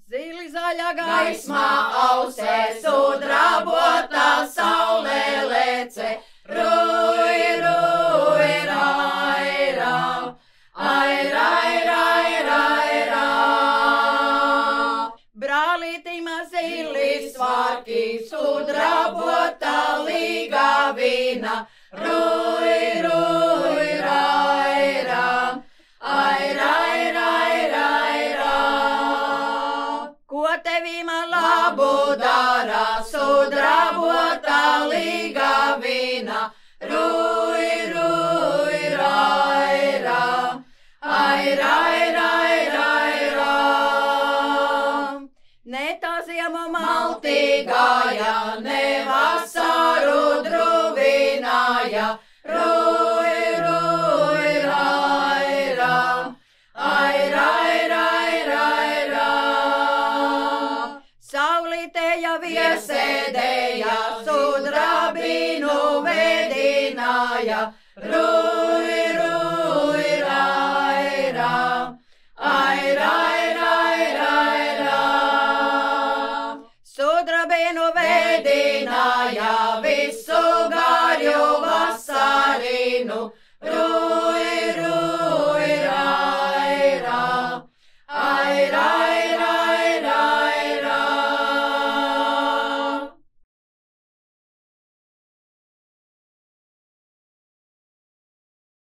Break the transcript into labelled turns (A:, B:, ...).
A: Zili zaļa gaismā ausē, sudrabota saulē lece, ruj, ruj, raira, aira, aira, aira, aira. Brālīti mazili svārki, sudrabota līga vīna, ruj, ruj, raira, aira, aira, aira, aira. Ko tevī man labu dara, sudrabota līga vīna, ruj, ruj, raira, aira, aira, aira, aira. Ne tā ziema maltīgāja, ne vasaru druvināja, ruj, ruj, raira, aira, aira, aira, aira. Saulītēja viesēdēja, sudrabinu vedināja, ruj, ruj, raira, aira, aira, aira, aira. Sudrabinu vedināja.